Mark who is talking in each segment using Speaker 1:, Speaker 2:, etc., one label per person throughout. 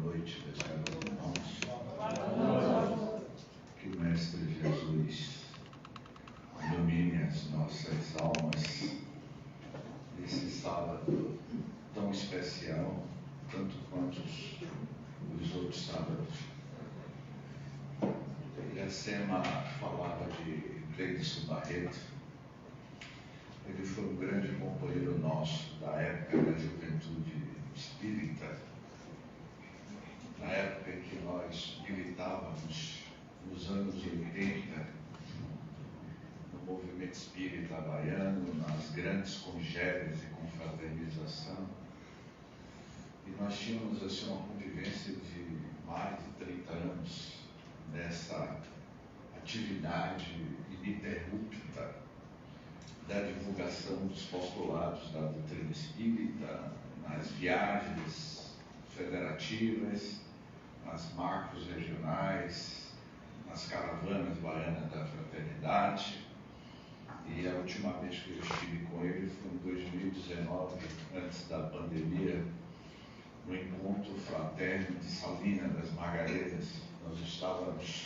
Speaker 1: noite, meus caros irmãos. Que o Mestre Jesus ilumine as nossas almas nesse sábado tão especial, tanto quanto os outros sábados. Iracema falava de Cleidson Barreto. Ele foi um grande companheiro nosso da época da juventude espírita, na época em que nós militávamos nos anos 80, no movimento espírita baiano, nas grandes congélias e confraternização. E nós tínhamos assim uma convivência de mais de 30 anos nessa atividade ininterrupta da divulgação dos postulados da doutrina espírita, nas viagens federativas, nas marcos regionais, nas caravanas baianas da fraternidade. E a última vez que eu estive com ele foi em 2019, antes da pandemia, no encontro fraterno de Salina das Margaredas. Nós estávamos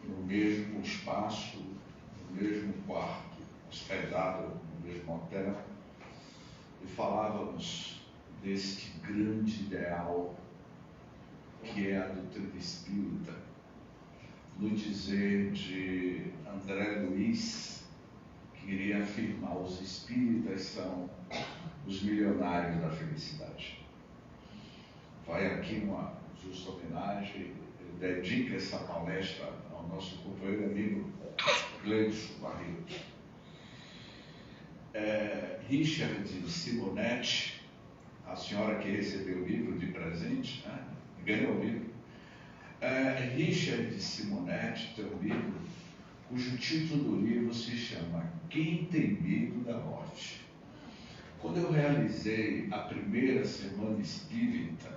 Speaker 1: no mesmo espaço, no mesmo quarto, hospedado no mesmo hotel, e falávamos deste grande ideal que é a doutrina espírita, no dizer de André Luiz, que iria afirmar: os espíritas são os milionários da felicidade. Vai aqui uma justa homenagem, ele dedica essa palestra ao nosso companheiro amigo Cleidson Barreto. Richard Simonetti, a senhora que recebeu o livro de presente, né? Ganhou o livro. Richard Simonetti tem um livro cujo título do livro se chama Quem Tem Medo da Morte. Quando eu realizei a primeira semana espírita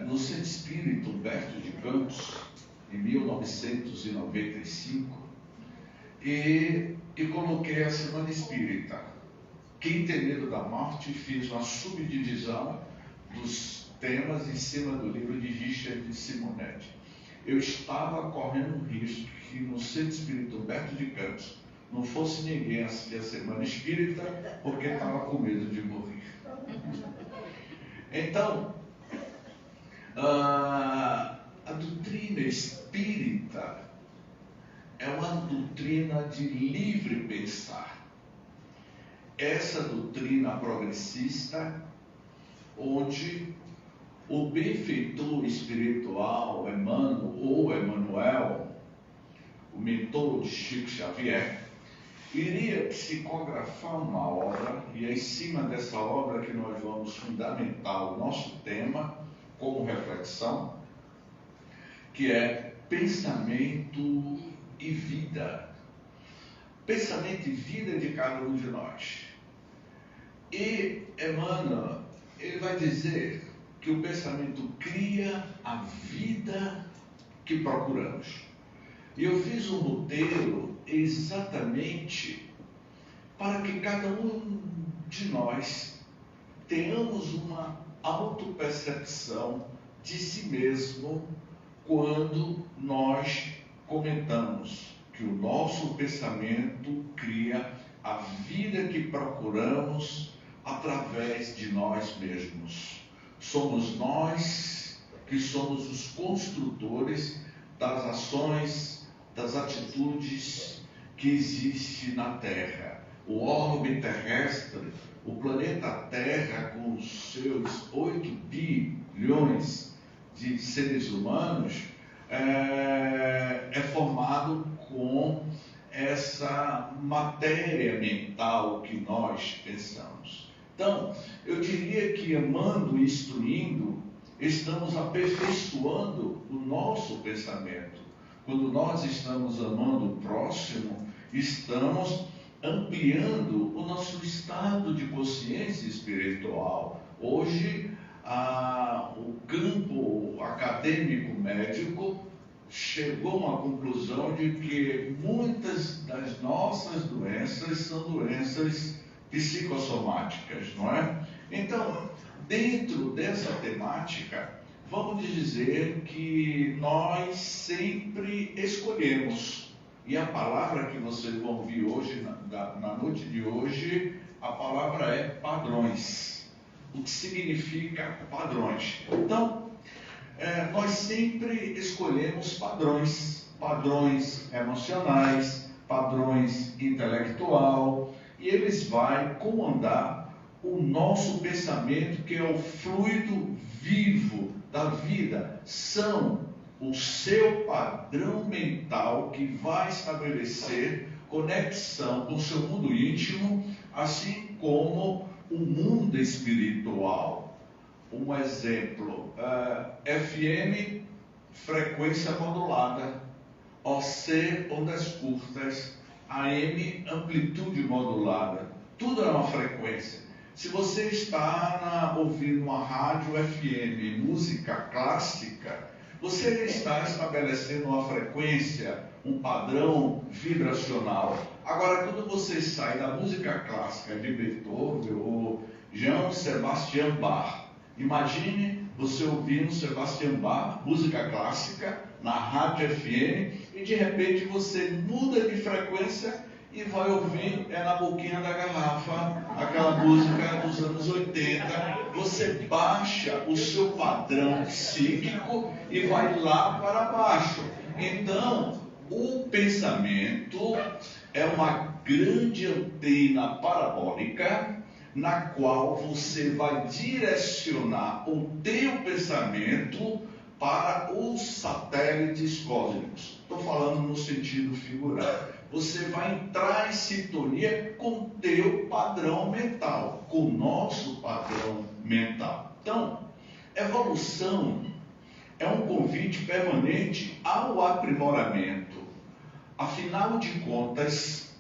Speaker 1: no Centro Espírita Humberto de Campos, em 1995, e coloquei a semana espírita Quem Tem Medo da Morte, fiz uma subdivisão dos temas em cima do livro de Richard Simonetti. Eu estava correndo um risco que no Centro Espírita Humberto de Campos não fosse ninguém assistir a semana espírita, porque estava com medo de morrer. Então, a doutrina espírita é uma doutrina de livre pensar. Essa doutrina progressista, onde o benfeitor espiritual Emmanuel, o mentor de Chico Xavier, iria psicografar uma obra, e é em cima dessa obra que nós vamos fundamentar o nosso tema como reflexão, que é pensamento e vida. Pensamento e vida de cada um de nós. E Emmanuel, ele vai dizer que o pensamento cria a vida que procuramos. E eu fiz um roteiro exatamente para que cada um de nós tenhamos uma autopercepção de si mesmo quando nós comentamos que o nosso pensamento cria a vida que procuramos através de nós mesmos. Somos nós que somos os construtores das ações, das atitudes que existem na Terra. O orbe terrestre, o planeta Terra, com os seus 8 bilhões de seres humanos, é formado com essa matéria mental que nós pensamos. Então, eu diria que amando e instruindo, estamos aperfeiçoando o nosso pensamento. Quando nós estamos amando o próximo, estamos ampliando o nosso estado de consciência espiritual. Hoje, o campo acadêmico médico chegou a uma conclusão de que muitas das nossas doenças são doenças psicossomáticas, não é? Então, dentro dessa temática, vamos dizer que nós sempre escolhemos. E a palavra que vocês vão ouvir hoje, na noite de hoje, a palavra é padrões. O que significa padrões? Então, nós sempre escolhemos padrões. Padrões emocionais, padrões intelectual, e eles vão comandar o nosso pensamento, que é o fluido vivo da vida. São o seu padrão mental que vai estabelecer conexão com o seu mundo íntimo, assim como o mundo espiritual. Um exemplo, FM, frequência modulada, OC, ondas curtas, AM, amplitude modulada, tudo é uma frequência. Se você está ouvindo uma rádio FM, música clássica, você está estabelecendo uma frequência, um padrão vibracional. Agora, quando você sai da música clássica de Beethoven ou Johann Sebastian Bach, imagine você ouvindo Sebastian Bach, música clássica, na rádio FM, e de repente você muda de frequência e vai ouvir, na boquinha da garrafa, aquela música dos anos 80, você baixa o seu padrão psíquico e vai lá para baixo. Então, o pensamento é uma grande antena parabólica, na qual você vai direcionar o teu pensamento para os satélites cósmicos. Estou falando no sentido figurado. Você vai entrar em sintonia com o teu padrão mental, com o nosso padrão mental. Então, evolução é um convite permanente ao aprimoramento. Afinal de contas,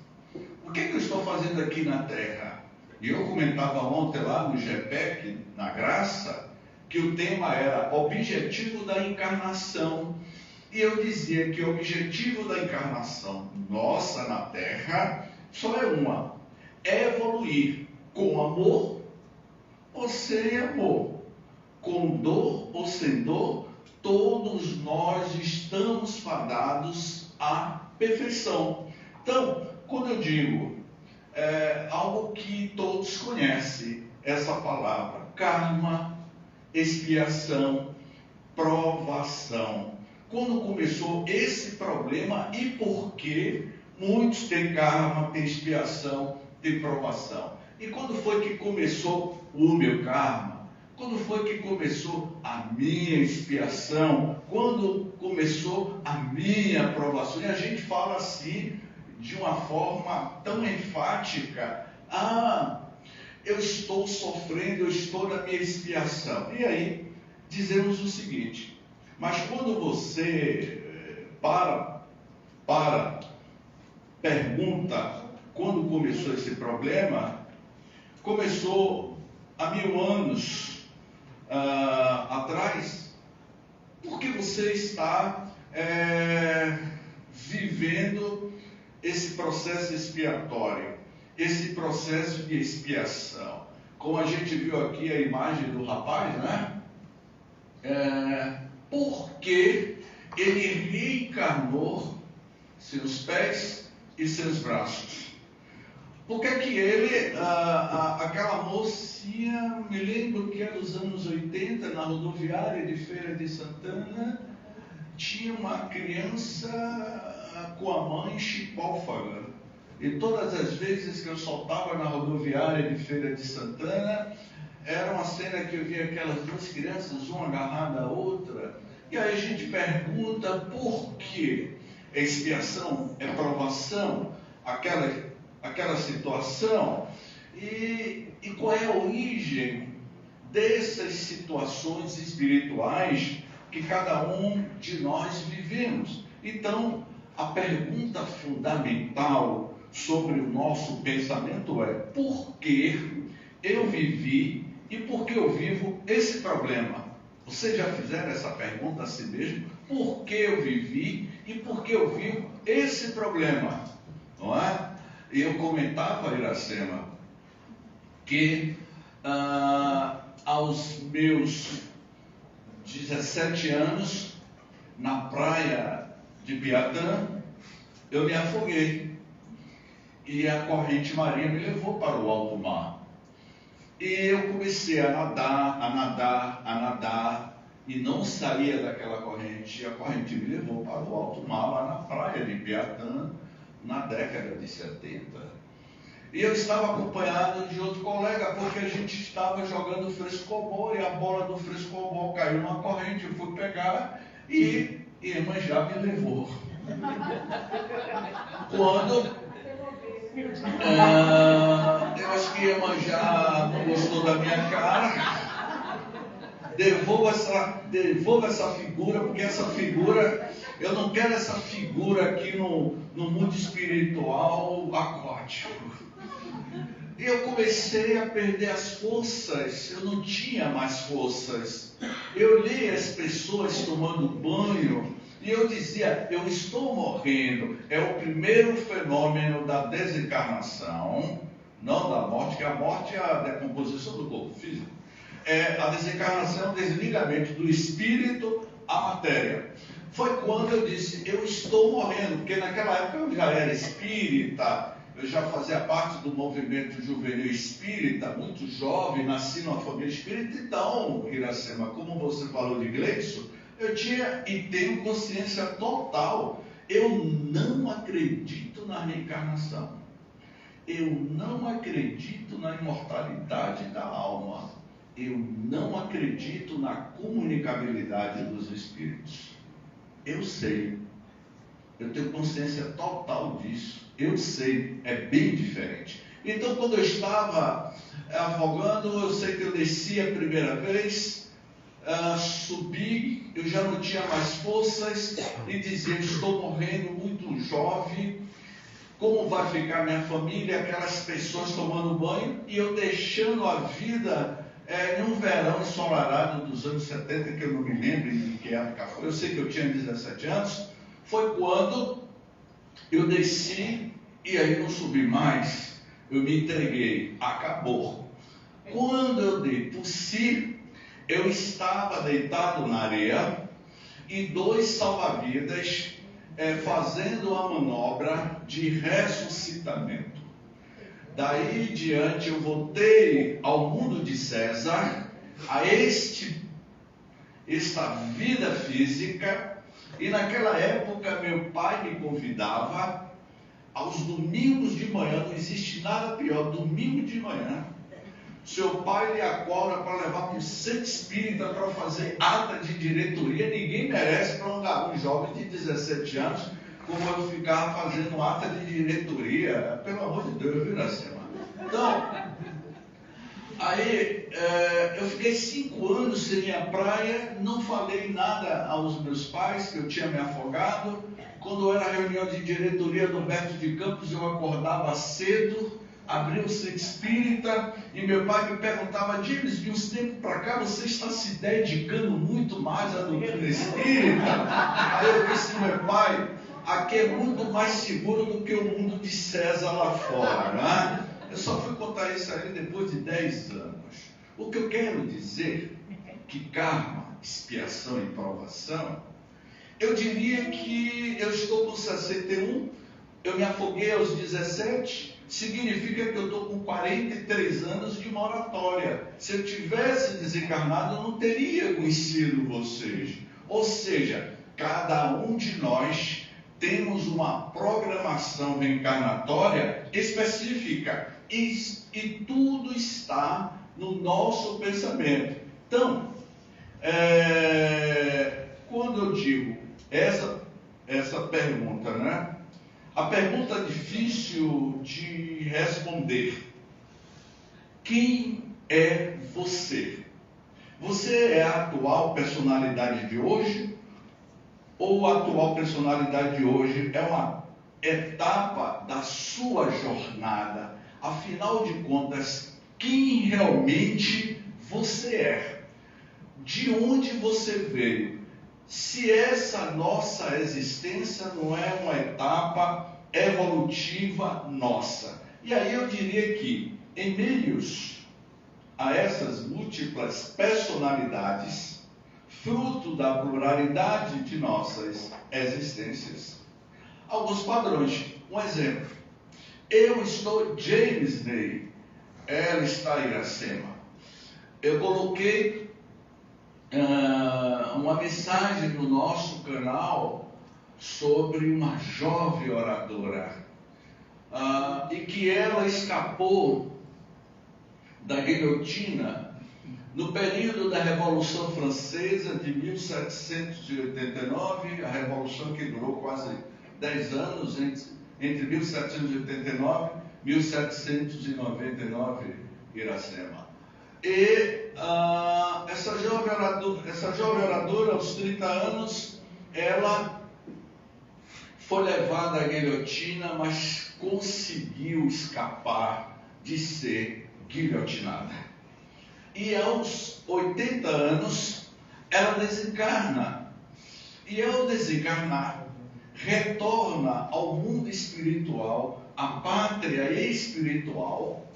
Speaker 1: o que eu estou fazendo aqui na Terra? E eu comentava ontem lá no GPEC, na Graça, que o tema era objetivo da encarnação. E eu dizia que o objetivo da encarnação nossa na Terra só é uma: é evoluir com amor ou sem amor, com dor ou sem dor. Todos nós estamos fadados à perfeição. Então, quando eu digo algo que todos conhecem, essa palavra, karma, expiação, provação. Quando começou esse problema e por que muitos têm karma, têm expiação, têm provação? E quando foi que começou o meu karma? Quando foi que começou a minha expiação? Quando começou a minha provação? E a gente fala assim, de uma forma tão enfática: eu estou sofrendo, eu estou na minha expiação. E aí, dizemos o seguinte: mas quando você pergunta quando começou esse problema, começou há 1000 anos atrás, porque você está vivendo esse processo expiatório, esse processo de expiação. Como a gente viu aqui a imagem do rapaz, né? Porque ele reencarnou seus pés e seus braços. Por que ele, aquela mocinha, me lembro que era dos anos 80, na rodoviária de Feira de Santana, tinha uma criança com a mãe chipófaga. E todas as vezes que eu soltava na rodoviária de Feira de Santana, era uma cena que eu via aquelas duas crianças, uma agarrada à outra. E aí a gente pergunta por quê? É expiação? É provação? Aquela situação? E qual é a origem dessas situações espirituais que cada um de nós vivemos? Então, a pergunta fundamental sobre o nosso pensamento é: por que eu vivi e por que eu vivo esse problema? Vocês já fizeram essa pergunta a si mesmo? Por que eu vivi e por que eu vivo esse problema? Não é? E eu comentava, Iracema, que aos aos meus 17 anos, na praia de Piatã, eu me afoguei. E a corrente marinha me levou para o alto mar. E eu comecei a nadar, e não saía daquela corrente. E a corrente me levou para o alto mar, lá na praia de Piatã, na década de 70. E eu estava acompanhado de outro colega, porque a gente estava jogando frescobol, e a bola do frescobol caiu numa corrente, eu fui pegar, e Iemanjá me levou. Quando eu acho que Iemanjá não gostou da minha cara, devolva essa figura, porque essa figura, eu não quero essa figura aqui no mundo espiritual aquático. E eu comecei a perder as forças, eu não tinha mais forças. Eu li as pessoas tomando banho e eu dizia, eu estou morrendo. É o primeiro fenômeno da desencarnação, não da morte, que a morte é a decomposição do corpo físico. A desencarnação é o desligamento do espírito à matéria. Foi quando eu disse, eu estou morrendo, porque naquela época eu já era espírita, eu já fazia parte do movimento juvenil espírita, muito jovem, nasci numa família espírita. Então, Iracema, como você falou de Gleison, eu tinha e tenho consciência total. Eu não acredito na reencarnação. Eu não acredito na imortalidade da alma. Eu não acredito na comunicabilidade dos espíritos. Eu sei. Eu tenho consciência total disso. Eu sei, é bem diferente. Então, quando eu estava afogando, eu sei que eu desci a primeira vez, subi, eu já não tinha mais forças e dizia, estou morrendo muito jovem, como vai ficar minha família, aquelas pessoas tomando banho, e eu deixando a vida em um verão ensolarado dos anos 70, que eu não me lembro em que época foi, eu sei que eu tinha 17 anos, foi quando eu desci e aí não subi mais, eu me entreguei, acabou. Quando eu dei por si, eu estava deitado na areia e dois salva-vidas fazendo a manobra de ressuscitamento. Daí em diante eu voltei ao mundo de César, a esta vida física, e naquela época meu pai me convidava aos domingos de manhã, não existe nada pior, domingo de manhã, seu pai lhe acorda para levar para o centro espírita para fazer ata de diretoria. Ninguém merece para um jovem de 17 anos, como eu ficava fazendo ata de diretoria, pelo amor de Deus, viu, Iracema? Então, aí eu fiquei 5 anos sem ir à praia, não falei nada aos meus pais, que eu tinha me afogado. Quando era reunião de diretoria do Humberto de Campos, eu acordava cedo, abria o centro espírita, e meu pai me perguntava, James, de uns tempos para cá você está se dedicando muito mais à doutrina espírita? Aí eu disse, meu pai, aqui é muito mais seguro do que o mundo de César lá fora, né? Eu só fui contar isso aí depois de 10 anos. O que eu quero dizer, que karma, expiação e provação, eu diria que eu estou com 61, eu me afoguei aos 17, significa que eu estou com 43 anos de moratória. Se eu tivesse desencarnado, eu não teria conhecido vocês. Ou seja, cada um de nós temos uma programação reencarnatória específica e tudo está no nosso pensamento. Então, quando eu digo essa pergunta, né? A pergunta difícil de responder: quem é você? Você é a atual personalidade de hoje? Ou a atual personalidade de hoje é uma etapa da sua jornada? Afinal de contas, quem realmente você é? De onde você veio? Se essa nossa existência não é uma etapa evolutiva nossa. E aí eu diria que, em meios a essas múltiplas personalidades, fruto da pluralidade de nossas existências, alguns padrões. Um exemplo: eu estou James Ney, ela está Iracema. Eu coloquei uma mensagem no nosso canal sobre uma jovem oradora, e que ela escapou da guilhotina no período da Revolução Francesa de 1789, a revolução que durou quase 10 anos, entre 1789 e 1799, Iracema. E essa jovem oradora, aos 30 anos, ela foi levada à guilhotina, mas conseguiu escapar de ser guilhotinada. E aos 80 anos, ela desencarna. E ao desencarnar, retorna ao mundo espiritual, à pátria espiritual,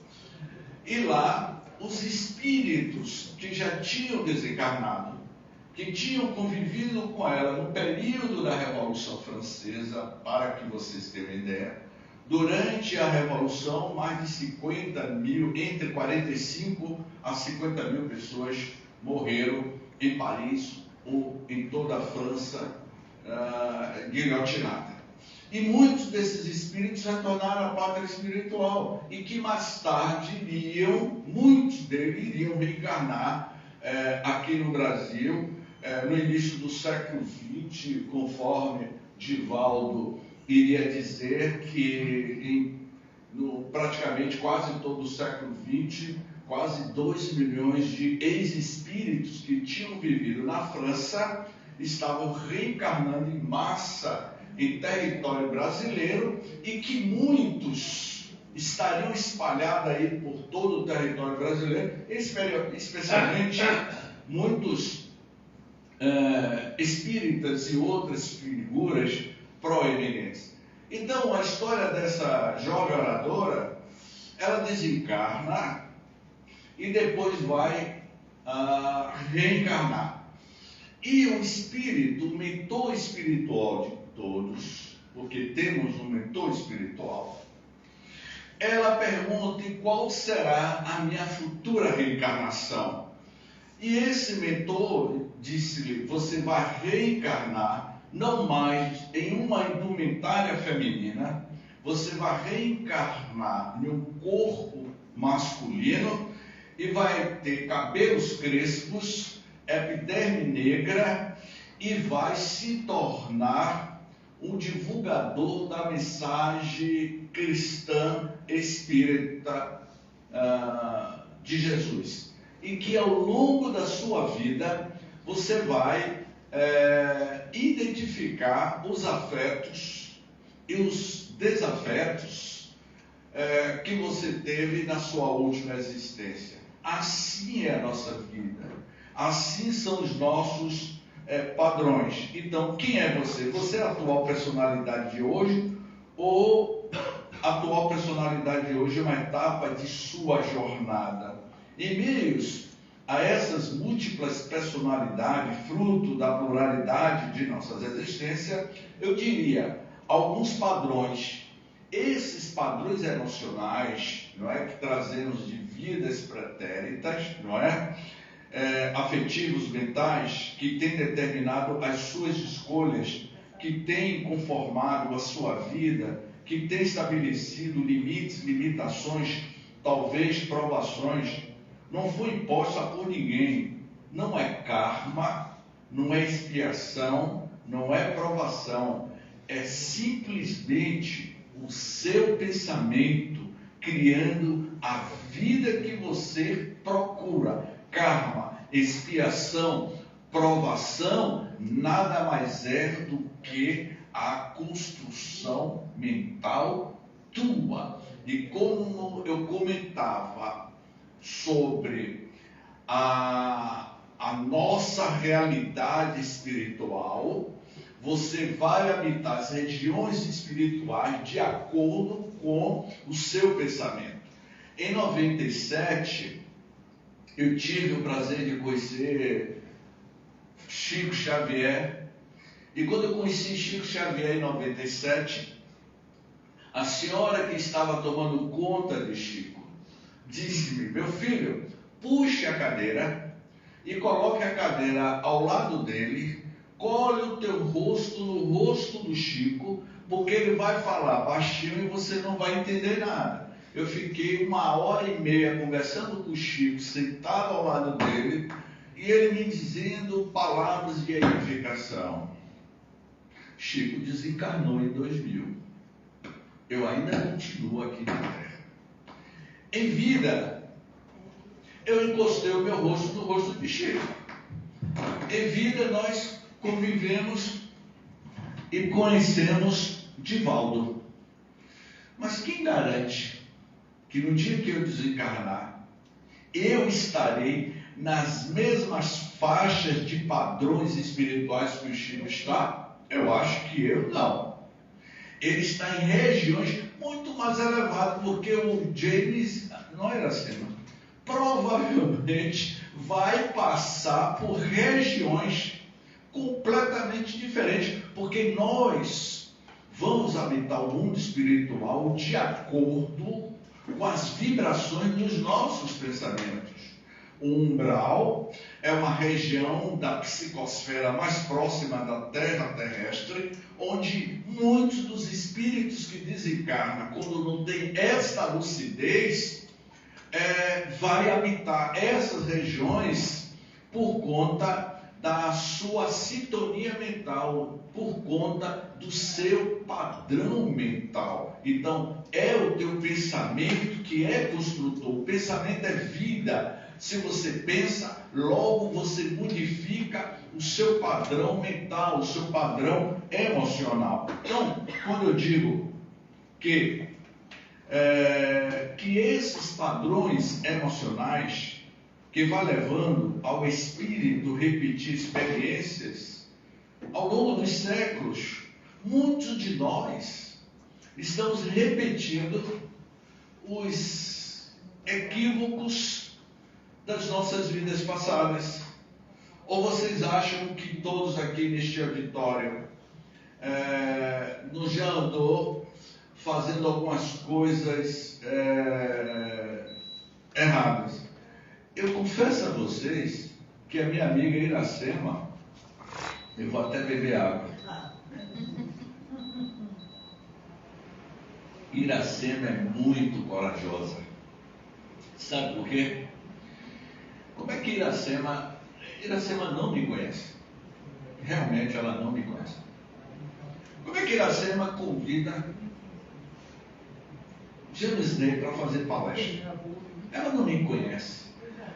Speaker 1: e lá os espíritos que já tinham desencarnado, que tinham convivido com ela no período da Revolução Francesa, para que vocês tenham uma ideia, durante a Revolução, mais de 50 mil, entre 45 a 50 mil pessoas morreram em Paris ou em toda a França, guilhotinada. E muitos desses espíritos retornaram à pátria espiritual, e que mais tarde muitos deles iriam reencarnar aqui no Brasil, no início do século XX, conforme Divaldo iria dizer que praticamente quase todo o século XX, quase 2 milhões de ex-espíritos que tinham vivido na França estavam reencarnando em massa em território brasileiro, e que muitos estariam espalhados aí por todo o território brasileiro, especialmente muitos espíritas e outras figuras proeminentes. Então, a história dessa jovem oradora, ela desencarna e depois vai reencarnar. E o espírito, o mentor espiritual de todos, porque temos um mentor espiritual, ela pergunta: qual será a minha futura reencarnação? E esse mentor disse-lhe: você vai reencarnar não mais em uma indumentária feminina, você vai reencarnar em um corpo masculino e vai ter cabelos crespos, epiderme negra, e vai se tornar um divulgador da mensagem cristã espírita de Jesus. E que ao longo da sua vida você vai identificar os afetos e os desafetos que você teve na sua última existência. Assim é a nossa vida, assim são os nossos padrões. Então, quem é você? Você é a atual personalidade de hoje, ou a atual personalidade de hoje é uma etapa de sua jornada? Em meios a essas múltiplas personalidades, fruto da pluralidade de nossas existências, eu diria alguns padrões. Esses padrões emocionais, não é, que trazemos de vidas pretéritas, não é? Afetivos, mentais, que têm determinado as suas escolhas, que têm conformado a sua vida, que têm estabelecido limites, limitações, talvez provações, não foi imposta por ninguém. Não é karma, não é expiação, não é provação, é simplesmente o seu pensamento criando a vida que você procura. Karma, expiação, provação, nada mais é do que a construção mental tua. E como eu comentava sobre a nossa realidade espiritual, você vai habitar as regiões espirituais de acordo com o seu pensamento. Em 97, eu tive o prazer de conhecer Chico Xavier. E quando eu conheci Chico Xavier em 97, a senhora que estava tomando conta de Chico disse-me: meu filho, puxe a cadeira e coloque a cadeira ao lado dele, colhe o teu rosto no rosto do Chico, porque ele vai falar baixinho e você não vai entender nada. Eu fiquei 1h30 conversando com o Chico, sentado ao lado dele, e ele me dizendo palavras de edificação. Chico desencarnou em 2000. Eu ainda continuo aqui na Terra. Em vida, eu encostei o meu rosto no rosto de Chico. Em vida, nós convivemos e conhecemos Divaldo. Mas quem garante que no dia que eu desencarnar, eu estarei nas mesmas faixas de padrões espirituais que o Chico está? Eu acho que eu não. Ele está em regiões muito mais elevadas, porque o James, não era assim, provavelmente vai passar por regiões completamente diferentes, porque nós vamos habitar o mundo espiritual de acordo com as vibrações dos nossos pensamentos. O umbral é uma região da psicosfera mais próxima da Terra terrestre, onde muitos dos espíritos que desencarnam, quando não tem esta lucidez, vai habitar essas regiões por conta da sua sintonia mental, por conta do seu padrão mental. Então, é o teu pensamento que é construtor. O pensamento é vida. Se você pensa, logo você modifica o seu padrão mental, o seu padrão emocional. Então, quando eu digo que esses padrões emocionais que vai levando ao espírito repetir experiências, ao longo dos séculos, muitos de nós estamos repetindo os equívocos das nossas vidas passadas. Ou vocês acham que todos aqui neste auditório não já andou fazendo algumas coisas erradas? Eu confesso a vocês que a minha amiga Iracema, eu vou até beber água. Iracema é muito corajosa. Sabe por quê? Como é que Iracema não me conhece? Realmente ela não me conhece. Como é que Iracema convida James Day para fazer palestra? Ela não me conhece.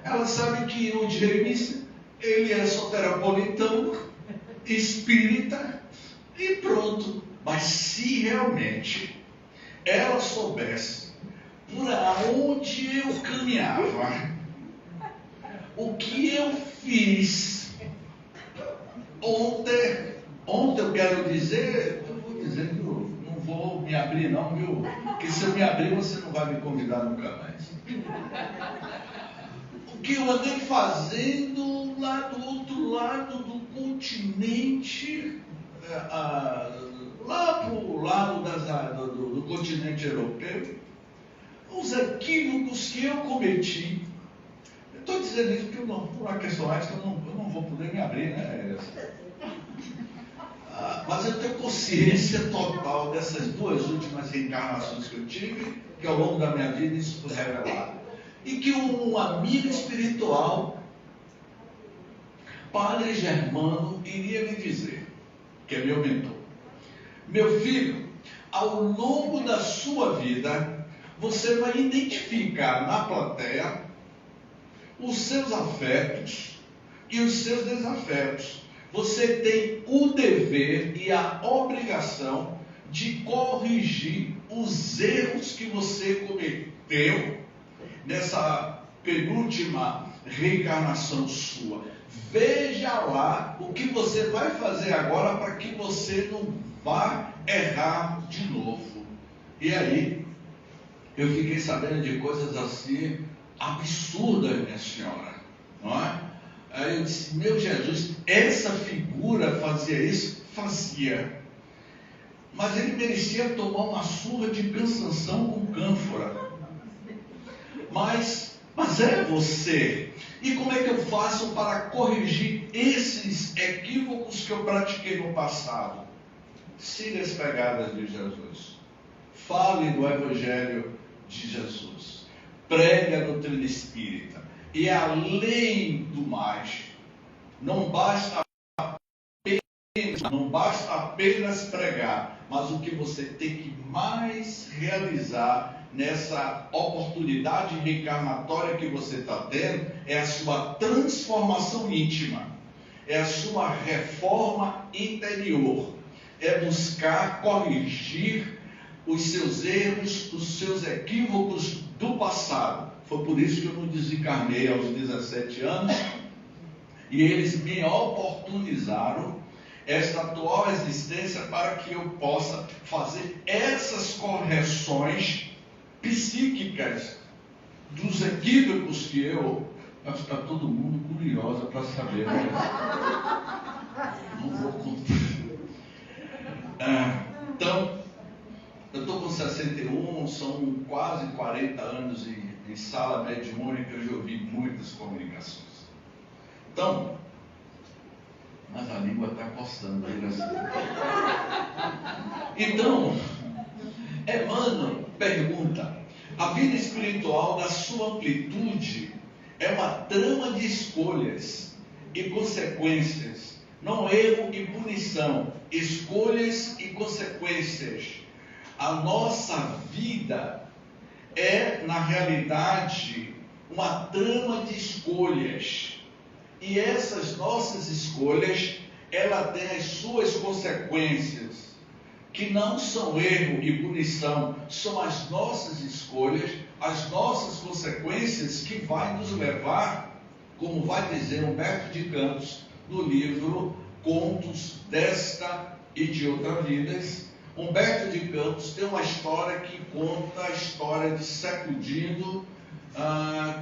Speaker 1: Ela sabe que o James, ele é soteropolitano, espírita e pronto. Mas se realmente ela soubesse por onde eu caminhava, o que eu fiz ontem eu quero dizer, eu vou dizer que eu não vou me abrir não, viu? Porque se eu me abrir, você não vai me convidar nunca mais. O que eu andei fazendo lá do outro lado do continente, lá para o lado do continente europeu, os equívocos que eu cometi. Eu estou dizendo isso porque por uma questão ética eu não vou poder me abrir, né? Mas eu tenho consciência total dessas duas últimas reencarnações que eu tive, que ao longo da minha vida isso foi revelado. E que um amigo espiritual, Padre Germano, iria me dizer, que é meu mentor: meu filho, ao longo da sua vida, você vai identificar na plateia os seus afetos e os seus desafetos. Você tem o dever e a obrigação de corrigir os erros que você cometeu nessa penúltima reencarnação sua. Veja lá o que você vai fazer agora para que você não vá errar de novo. E aí, eu fiquei sabendo de coisas assim absurda, minha senhora, não é? Aí eu disse, meu Jesus, essa figura fazia isso? Fazia. Mas ele merecia tomar uma surra de cansanção com cânfora. Mas é você. E como é que eu faço para corrigir esses equívocos que eu pratiquei no passado? Siga as pegadas de Jesus. Fale do Evangelho de Jesus. Pregue a doutrina espírita. E além do mais, não basta apenas pregar, mas o que você tem que mais realizar nessa oportunidade reencarnatória que você está tendo é a sua transformação íntima, é a sua reforma interior, é buscar corrigir os seus erros, os seus equívocos do passado. Foi por isso que eu não desencarnei aos 17 anos e eles me oportunizaram esta atual existência para que eu possa fazer essas correções psíquicas dos equívocos que eu... Acho que está todo mundo curiosa para saber, né? Não vou contar. Então, eu estou com 61, são quase 40 anos em sala mediúnica, eu já ouvi muitas comunicações. Então, mas a língua está coçando aí nessa. Então, Emmanuel pergunta: a vida espiritual, na sua amplitude, é uma trama de escolhas e consequências, não erro e punição, escolhas e consequências. A nossa vida é, na realidade, uma trama de escolhas. E essas nossas escolhas, ela tem as suas consequências, que não são erro e punição, são as nossas escolhas, as nossas consequências que vai nos levar, como vai dizer Humberto de Campos, no livro Contos desta e de Outras Vidas. Humberto de Campos tem uma história que conta a história de Secundino,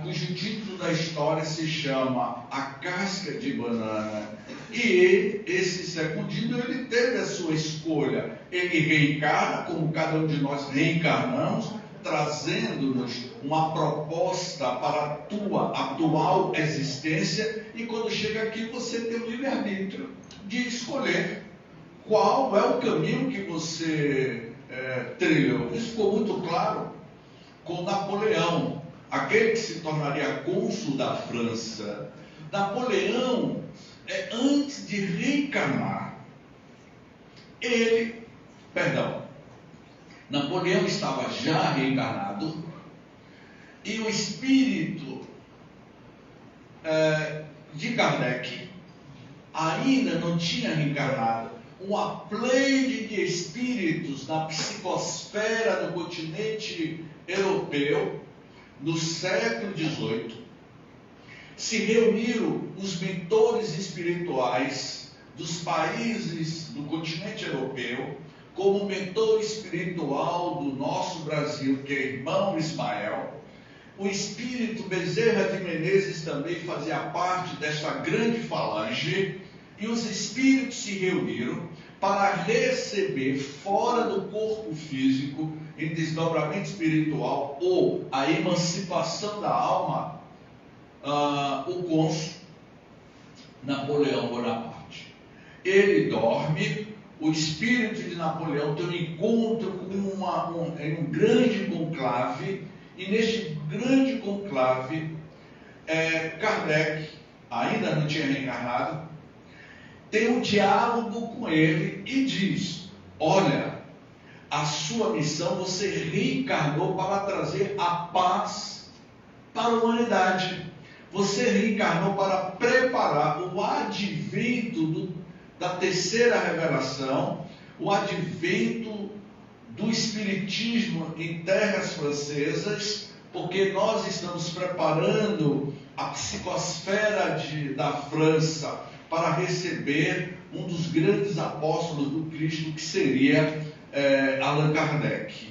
Speaker 1: cujo título da história se chama A Casca de Banana. E esse Secundino, ele teve a sua escolha. Ele reencarna, como cada um de nós reencarnamos, trazendo-nos uma proposta para a tua atual existência. E quando chega aqui, você tem o livre-arbítrio de escolher qual é o caminho que você trilhou. Isso ficou muito claro com Napoleão, aquele que se tornaria cônsul da França. Napoleão, antes de reencarnar, Napoleão estava já reencarnado e o espírito de Kardec ainda não tinha reencarnado. Uma pleide de espíritos na psicosfera do continente europeu, no século XVIII, se reuniram os mentores espirituais dos países do continente europeu, como o mentor espiritual do nosso Brasil, que é irmão Ismael. O espírito Bezerra de Menezes também fazia parte desta grande falange, e os espíritos se reuniram para receber fora do corpo físico, em desdobramento espiritual ou a emancipação da alma, o cônsul Napoleão Bonaparte. Ele dorme, o espírito de Napoleão tem um encontro com um grande conclave, e neste grande conclave, Kardec, ainda não tinha reencarnado, tem um diálogo com ele e diz: olha, a sua missão, você reencarnou para trazer a paz para a humanidade. Você reencarnou para preparar o advento da terceira revelação, o advento do espiritismo em terras francesas, porque nós estamos preparando a psicosfera da França para receber um dos grandes apóstolos do Cristo, que seria Allan Kardec.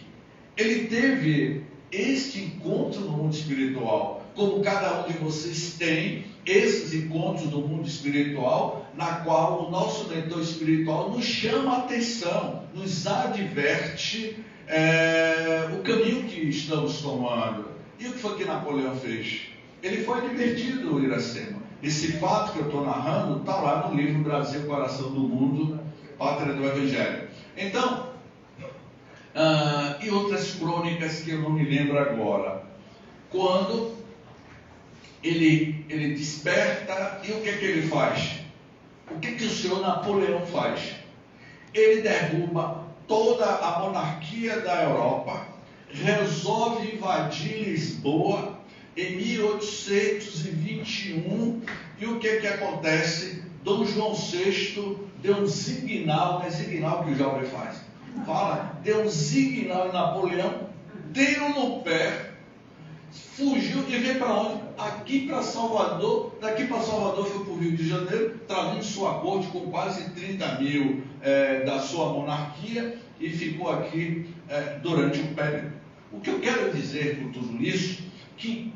Speaker 1: Ele teve este encontro no mundo espiritual como cada um de vocês tem esses encontros do mundo espiritual, na qual o nosso mentor espiritual nos chama a atenção, nos adverte o caminho que estamos tomando. E o que foi que Napoleão fez? Ele foi advertido, Iracema. Esse fato que eu estou narrando está lá no livro Brasil, Coração do Mundo, Pátria do Evangelho. Então, e outras crônicas que eu não me lembro agora. Quando ele desperta, e o que ele faz? O que o senhor Napoleão faz? Ele derruba toda a monarquia da Europa, resolve invadir Lisboa em 1821, e o que acontece? Dom João VI deu um signal, não é signal que o jovem faz, deu um signal em Napoleão, deu no pé, fugiu e veio para onde? Aqui para Salvador. Daqui para Salvador foi para o Rio de Janeiro, trazendo sua corte com quase 30 mil da sua monarquia, e ficou aqui durante um período. O que eu quero dizer com tudo isso, que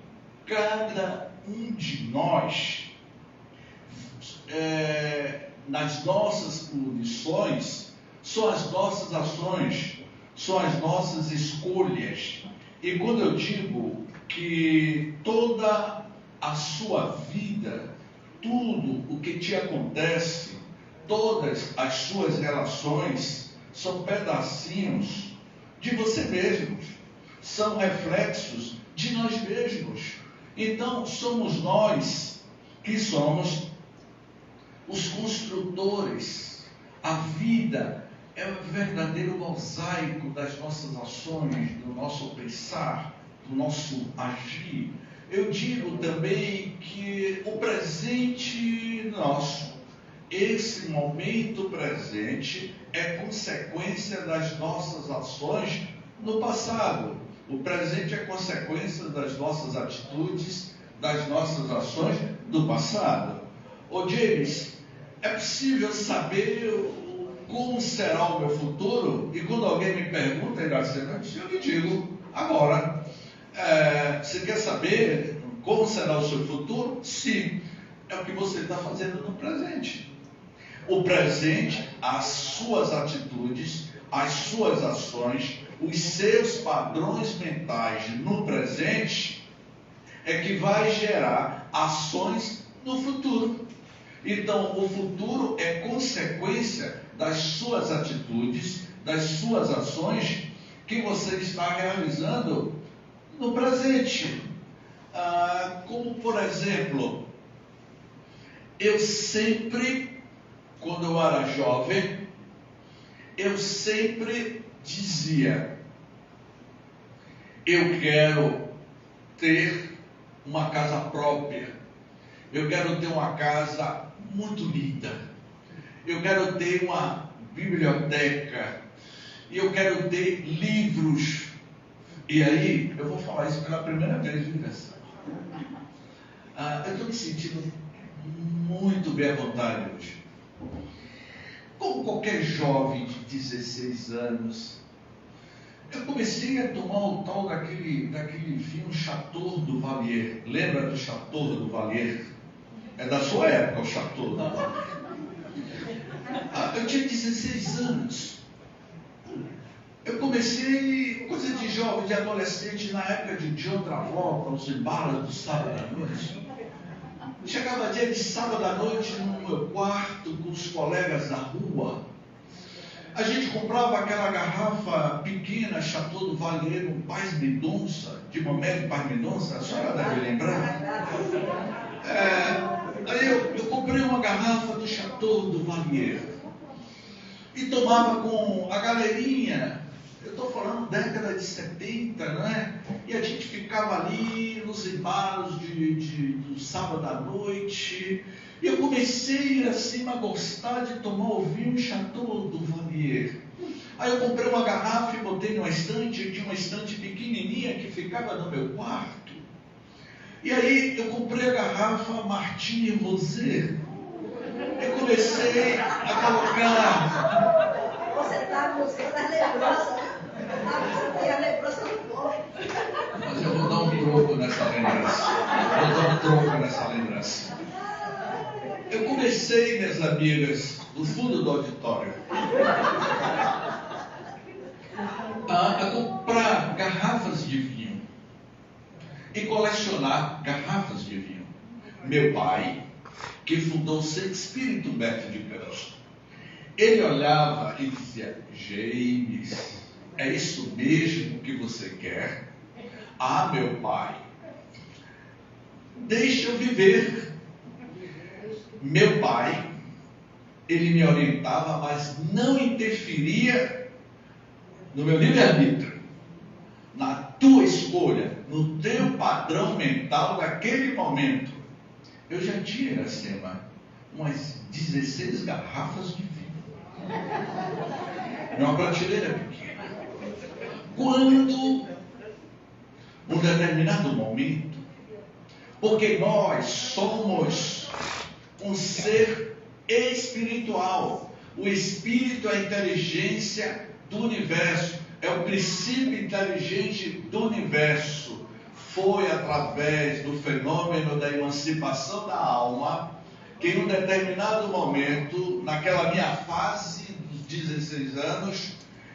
Speaker 1: cada um de nós, nas nossas condições, são as nossas ações, são as nossas escolhas. E quando eu digo que toda a sua vida, tudo o que te acontece, todas as suas relações, são pedacinhos de você mesmo, são reflexos de nós mesmos. Então, somos nós que somos os construtores. A vida é o verdadeiro mosaico das nossas ações, do nosso pensar, do nosso agir. Eu digo também que o presente nosso, esse momento presente, é consequência das nossas ações no passado. O presente é consequência das nossas atitudes, das nossas ações do passado. Ô James, é possível saber como será o meu futuro? E quando alguém me pergunta, eu lhe digo agora. Você quer saber como será o seu futuro? Sim, é o que você está fazendo no presente. O presente, as suas atitudes, as suas ações, os seus padrões mentais no presente, é que vai gerar ações no futuro. Então, o futuro é consequência das suas atitudes, das suas ações que você está realizando no presente. Como, por exemplo, eu sempre, quando eu era jovem, eu sempre dizia: eu quero ter uma casa própria, eu quero ter uma casa muito linda, eu quero ter uma biblioteca, e eu quero ter livros. E aí, eu vou falar isso pela primeira vez, viu, Nessa? Eu estou me sentindo muito bem à vontade hoje. Como qualquer jovem de 16 anos, eu comecei a tomar o tal daquele vinho Chateau do Valier. Lembra do Chateau do Valier? É da sua época o Chateau do Valier. Eu tinha 16 anos. Eu comecei, coisa de jovem, de adolescente, na época de John Travolta, os embalos do sábado à noite. Chegava dia de sábado à noite no meu quarto com os colegas da rua. A gente comprava aquela garrafa pequena, Chateau do Valier, um Paz Mendonça, de Mamé de Paz Mendonça, a senhora deve lembrar. Aí eu comprei uma garrafa do Chateau do Valier e tomava com a galerinha. Eu estou falando década de 70, não é? E a gente ficava ali nos embalos do sábado à noite. E eu comecei assim a gostar de tomar o vinho Chateau do Valier. Aí eu comprei uma garrafa e botei numa estante. Eu tinha uma estante pequenininha que ficava no meu quarto. E aí eu comprei a garrafa Martini Rosé. Eu comecei a colocar...
Speaker 2: Você está buscando as lembranças. Você tem a lembrança do povo.
Speaker 1: Mas eu vou dar um troco nessa lembrança. Vou dar um troco nessa lembrança. Eu comecei, minhas amigas, no fundo do auditório, a comprar garrafas de vinho e colecionar garrafas de vinho. Meu pai, que fundou o Centro Espírita Humberto de Campos, ele olhava e dizia: James, é isso mesmo que você quer? Ah, meu pai, deixa eu viver. Meu pai, ele me orientava, mas não interferia no meu livre-arbítrio, na tua escolha, no teu padrão mental daquele momento. Eu já tinha, Iracema, umas 16 garrafas de vinho, numa prateleira pequena. Quando, um determinado momento, porque nós somos um ser espiritual, o espírito é a inteligência do universo, é o princípio inteligente do universo. Foi através do fenômeno da emancipação da alma que, em um determinado momento, naquela minha fase dos 16 anos,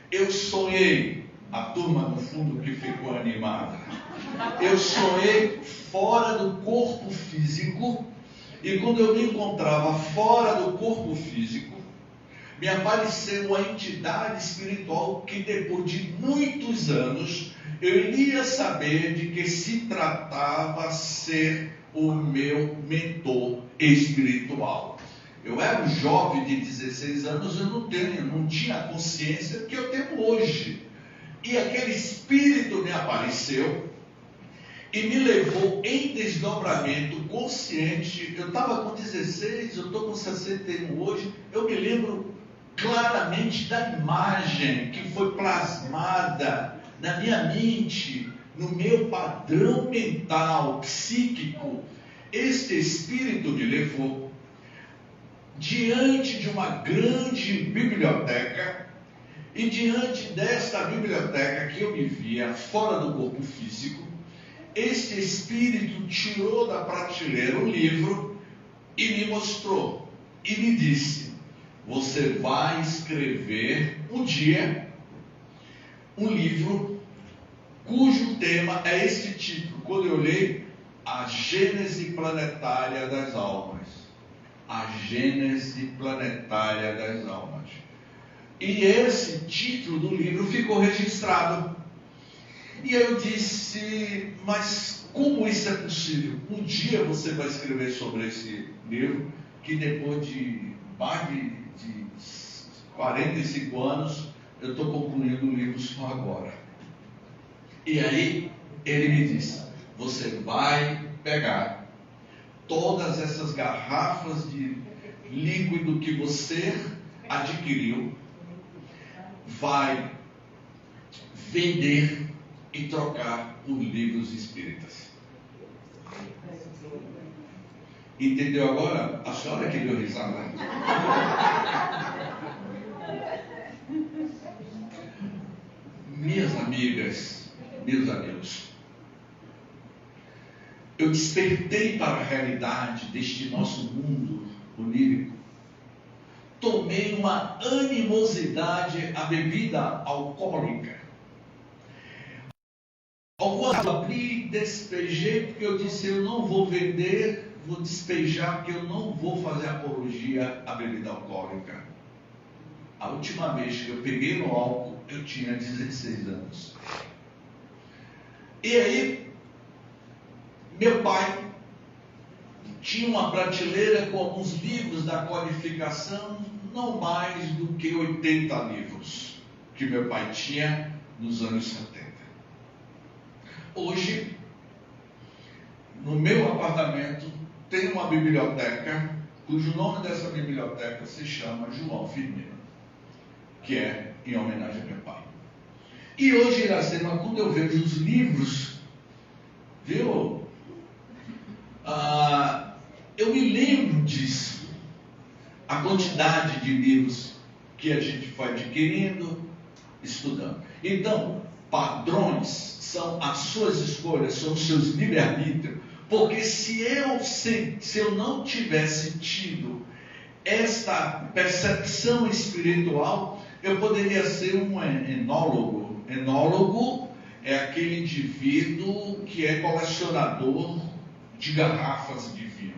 Speaker 1: eu sonhei, a turma no fundo que ficou animada, eu sonhei fora do corpo físico, e quando eu me encontrava fora do corpo físico, me apareceu uma entidade espiritual que, depois de muitos anos, eu iria saber de que se tratava ser o meu mentor espiritual. Eu era um jovem de 16 anos, eu não tinha a consciência que eu tenho hoje. E aquele espírito me apareceu e me levou em desdobramento consciente. Eu estava com 16, eu estou com 61 hoje. Eu me lembro claramente da imagem que foi plasmada na minha mente, no meu padrão mental, psíquico. Este espírito me levou diante de uma grande biblioteca, e diante desta biblioteca que eu me via fora do corpo físico, este espírito tirou da prateleira um livro e me mostrou, e me disse: você vai escrever um dia um livro cujo tema é este título. Quando eu olhei, A Gênese Planetária das Almas. A Gênese Planetária das Almas. E esse título do livro ficou registrado. E eu disse: mas como isso é possível? Um dia você vai escrever sobre esse livro, que depois de mais de 45 anos, eu estou concluindo o livro só agora. E aí ele me disse: você vai pegar todas essas garrafas de líquido que você adquiriu, vai vender e trocar por livros espíritas. Entendeu agora? A senhora que deu risada. Minhas amigas, meus amigos, eu despertei para a realidade deste nosso mundo onírico. Tomei uma animosidade à bebida alcoólica. Algumas eu abri e despejei, porque eu disse: eu não vou vender, vou despejar, porque eu não vou fazer apologia à bebida alcoólica. A última vez que eu peguei no álcool, eu tinha 16 anos. E aí, meu pai tinha uma prateleira com alguns livros da codificação, não mais do que 80 livros, que meu pai tinha nos anos 70. Hoje, no meu apartamento, tem uma biblioteca, cujo nome dessa biblioteca se chama João Firmino, que é em homenagem ao meu pai. E hoje, Iracema, quando eu vejo os livros, viu? Eu me lembro disso. A quantidade de livros que a gente foi adquirindo, estudando. Então, padrões são as suas escolhas, são os seus livre-arbítrios. Porque se eu não tivesse tido esta percepção espiritual, eu poderia ser um enólogo. Enólogo é aquele indivíduo que é colecionador de garrafas de vinho.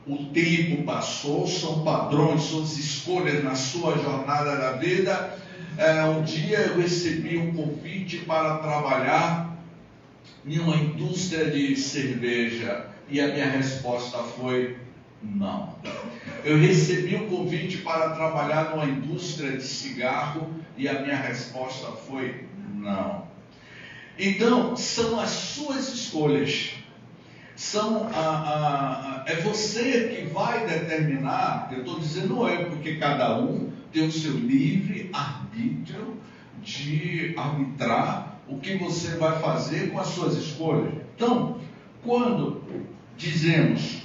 Speaker 1: O tempo passou, são padrões, são as escolhas na sua jornada da vida. Um dia eu recebi um convite para trabalhar em uma indústria de cerveja e a minha resposta foi não. Eu recebi um convite para trabalhar numa indústria de cigarro e a minha resposta foi não. Então, são as suas escolhas. É você que vai determinar. Eu estou dizendo não é, porque cada um tem o seu livre arbítrio de arbitrar o que você vai fazer com as suas escolhas. Então, quando dizemos,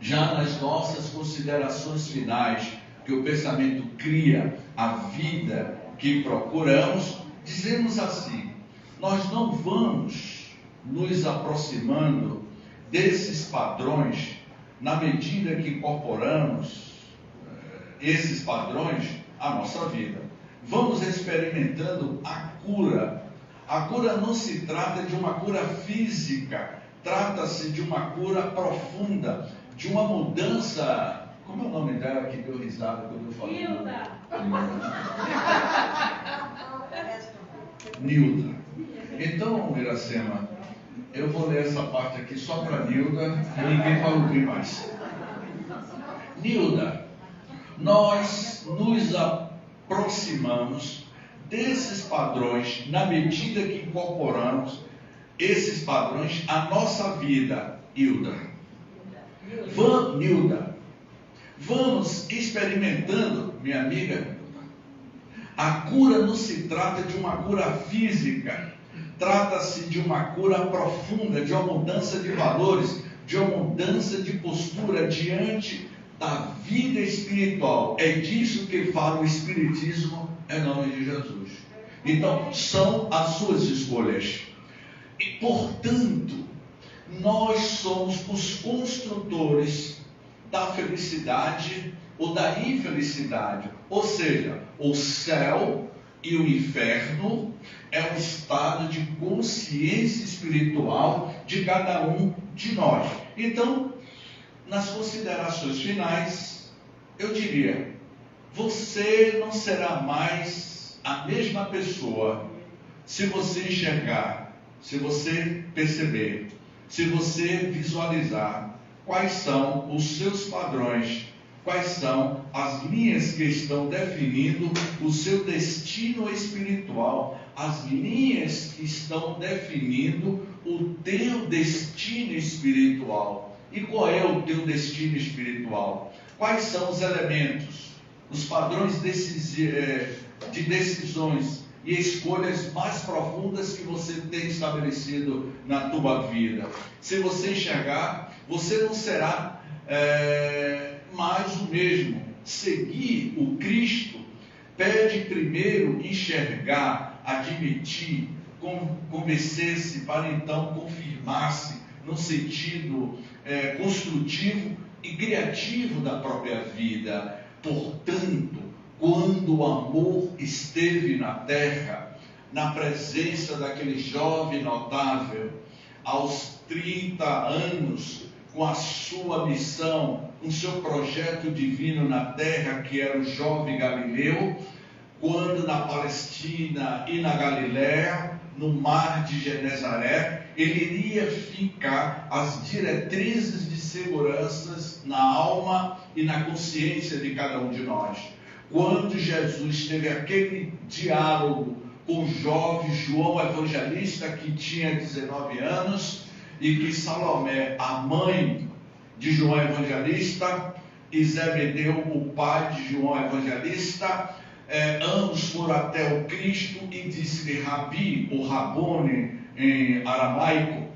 Speaker 1: já nas nossas considerações finais, que o pensamento cria a vida que procuramos, dizemos assim: nós não vamos nos aproximando desses padrões na medida que incorporamos esses padrões à nossa vida. Vamos experimentando a cura. A cura não se trata de uma cura física, trata-se de uma cura profunda, de uma mudança. Como é o nome dela que deu risada quando eu falei?
Speaker 2: Nilda.
Speaker 1: Nilda. Então, Iracema, eu vou ler essa parte aqui só para Nilda e ninguém vai ouvir mais. Nilda, nós nos aproximamos desses padrões na medida que incorporamos esses padrões à nossa vida, Nilda. Vamos experimentando, minha amiga. A cura não se trata de uma cura física, trata-se de uma cura profunda, de uma mudança de valores, de uma mudança de postura diante da vida espiritual. É disso que fala o Espiritismo em nome de Jesus. Então, são as suas escolhas. E, portanto, nós somos os construtores da felicidade ou da infelicidade. Ou seja, o céu e o inferno é um estado de consciência espiritual de cada um de nós. Então, nas considerações finais, eu diria: você não será mais a mesma pessoa se você enxergar, se você perceber, se você visualizar quais são os seus padrões, quais são as linhas que estão definindo o seu destino espiritual, as linhas que estão definindo o teu destino espiritual. E qual é o teu destino espiritual? Quais são os elementos, os padrões de decisões e escolhas mais profundas que você tem estabelecido na tua vida? Se você enxergar, você não será mais o mesmo. Seguir o Cristo pede primeiro enxergar, admitir, convencer-se para então confirmar-se no sentido construtivo e criativo da própria vida. Portanto, quando o amor esteve na terra, na presença daquele jovem notável, aos 30 anos, com a sua missão, com seu projeto divino na terra, que era o jovem Galileu, quando na Palestina e na Galiléia, no mar de Genezaré, ele iria ficar as diretrizes de segurança na alma e na consciência de cada um de nós. Quando Jesus teve aquele diálogo com o jovem João Evangelista, que tinha 19 anos, e que Salomé, a mãe de João Evangelista, e Zebedeu, o pai de João Evangelista, ambos foram até o Cristo e disse-lhe: Rabi, ou Rabone em aramaico,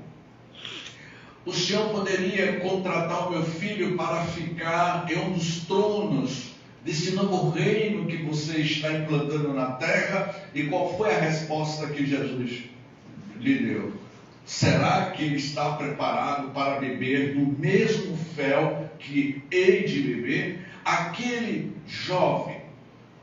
Speaker 1: o senhor poderia contratar o meu filho para ficar em um dos tronos desse novo reino que você está implantando na terra? E qual foi a resposta que Jesus lhe deu? Será que ele está preparado para beber do mesmo fel que hei de beber? Aquele jovem,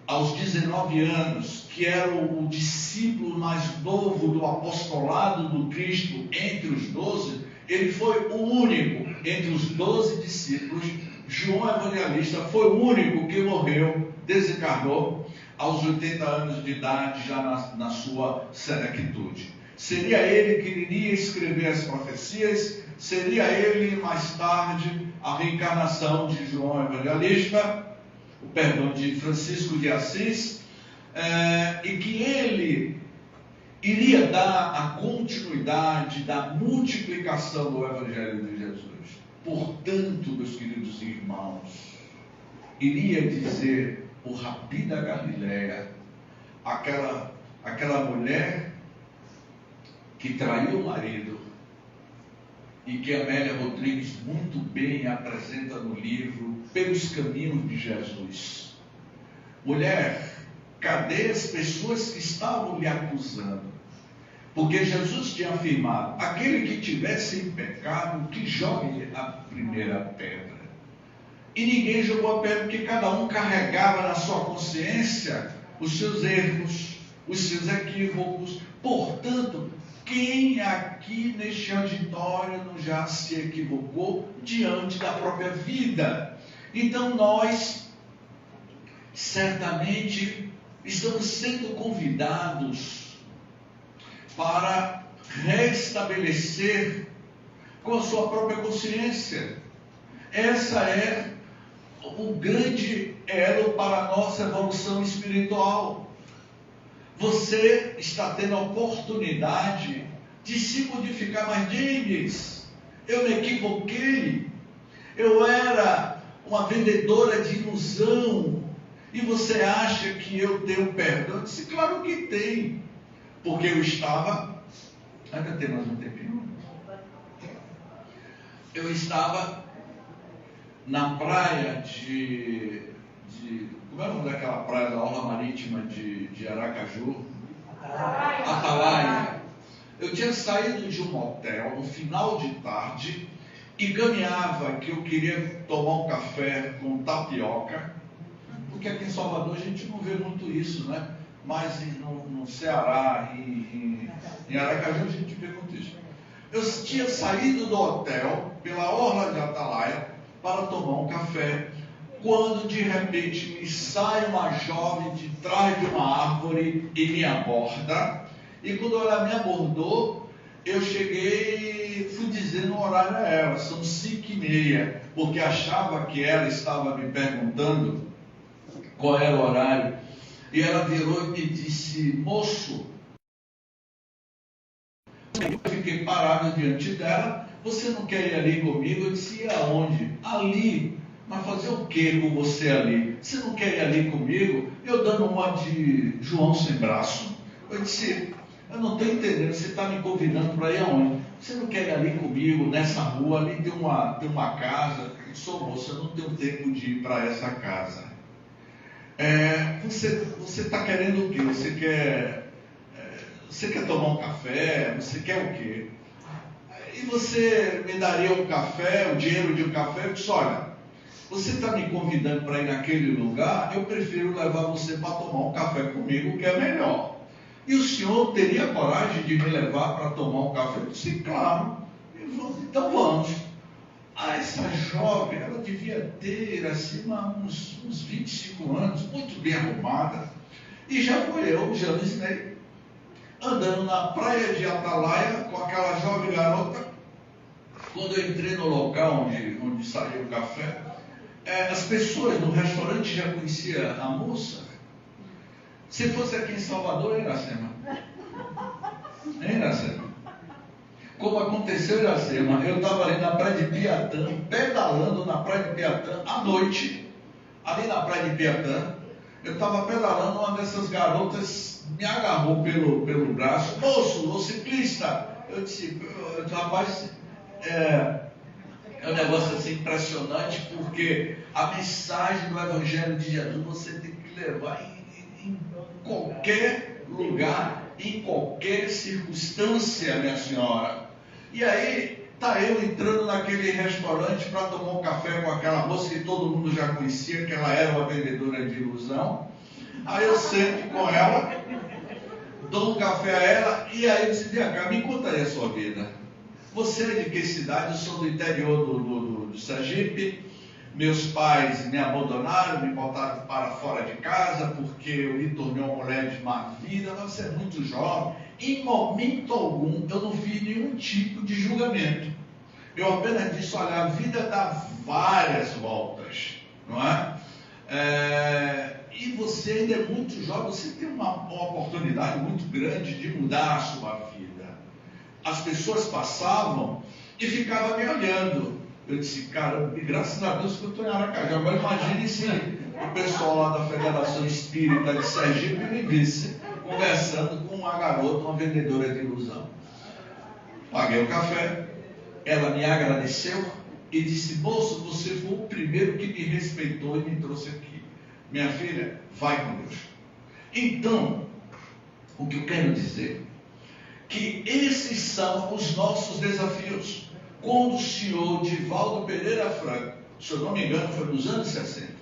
Speaker 1: aos 19 anos, que era o discípulo mais novo do apostolado do Cristo entre os 12, ele foi o único entre os 12 discípulos. João Evangelista foi o único que morreu, desencarnou aos 80 anos de idade, já na sua senectude. Seria ele que iria escrever as profecias, seria ele mais tarde a reencarnação de João Evangelista, o perdão de Francisco de Assis, e que ele iria dar a continuidade da multiplicação do Evangelho de Jesus. Portanto, meus queridos irmãos, iria dizer o Rabi da Galileia, aquela mulher que traiu o marido, e que Amélia Rodrigues muito bem apresenta no livro Pelos Caminhos de Jesus. Mulher, cadê as pessoas que estavam lhe acusando? Porque Jesus tinha afirmado: aquele que tivesse em pecado, que jogue a primeira pedra. E ninguém jogou a pedra, porque cada um carregava na sua consciência os seus erros, os seus equívocos. Portanto, quem aqui neste auditório não já se equivocou diante da própria vida? Então nós, certamente, estamos sendo convidados para restabelecer com a sua própria consciência. Essa é o grande elo para a nossa evolução espiritual. Você está tendo a oportunidade de se modificar. Mas James, eu me equivoquei, eu era uma vendedora de ilusão, e você acha que eu tenho perdão? Eu disse: claro que tem, porque eu estava, ainda tem mais um tempinho, eu estava na praia como é o nome daquela praia da orla marítima de Aracaju? Atalaia. Eu tinha saído de um motel no final de tarde e caminhava que eu queria tomar um café com tapioca, porque aqui em Salvador a gente não vê muito isso, né? Mas no Ceará, em Aracaju, a gente vê muito isso. Eu tinha saído do hotel pela orla de Atalaia para tomar um café, quando de repente me sai uma jovem de trás de uma árvore e me aborda. E quando ela me abordou, eu cheguei e fui dizendo o horário a ela: são 5h30, porque achava que ela estava me perguntando qual era o horário. E ela virou e me disse: moço, eu fiquei parado diante dela: você não quer ir ali comigo? Eu disse: e aonde? Ali. Mas fazer o que com você ali? Você não quer ir ali comigo? Eu dando uma de João sem braço. Eu disse: eu não estou entendendo, você está me convidando para ir aonde? Você não quer ir ali comigo, nessa rua, ali tem uma casa. Eu sou moça, eu não tenho tempo de ir para essa casa. Você está querendo o quê? Você quer tomar um café? Você quer o quê? E você me daria um café, o dinheiro de um café? Eu disse: olha, você está me convidando para ir naquele lugar, eu prefiro levar você para tomar um café comigo, que é melhor. E o senhor teria coragem de me levar para tomar um café? Eu disse: claro. Então vamos. Essa jovem, ela devia ter assim uns 25 anos, muito bem arrumada. E já foi eu, James Ney, andando na praia de Atalaia com aquela jovem garota. Quando eu entrei no local onde saiu o café, as pessoas do restaurante já conheciam a moça. Se fosse aqui em Salvador, Iracema? Iracema? Como aconteceu, Iracema, eu estava ali na praia de Piatã, pedalando na praia de Piatã, à noite, ali na praia de Piatã, eu estava pedalando, uma dessas garotas me agarrou pelo braço: moço, o ciclista. Eu disse: rapaz, É um negócio assim impressionante, porque a mensagem do Evangelho de Jesus você tem que levar em qualquer lugar, em qualquer circunstância, minha senhora. E aí, tá eu entrando naquele restaurante para tomar um café com aquela moça que todo mundo já conhecia, que ela era uma vendedora de ilusão. Aí eu sento com ela, dou um café a ela, e aí eu disse: vem cá, me conta aí a sua vida. Você é de que cidade? Eu sou do interior do Sergipe. Meus pais me abandonaram, me botaram para fora de casa, porque eu me tornei uma mulher de má vida. Você é muito jovem. Em momento algum, eu não fiz nenhum tipo de julgamento. Eu apenas disse: olha, a vida dá várias voltas, não é? E você ainda é muito jovem, você tem uma oportunidade muito grande de mudar a sua vida. As pessoas passavam e ficavam me olhando. Eu disse: cara, graças a Deus que eu estou em Aracaju. Agora imagine se o pessoal lá da Federação Espírita de Sergipe me visse conversando com uma garota, uma vendedora de ilusão. Paguei o café, ela me agradeceu e disse: moço, você foi o primeiro que me respeitou e me trouxe aqui. Minha filha, vai com Deus. Então, o que eu quero dizer que esses são os nossos desafios. Quando o senhor Divaldo Pereira Franco, se eu não me engano, foi nos anos 60,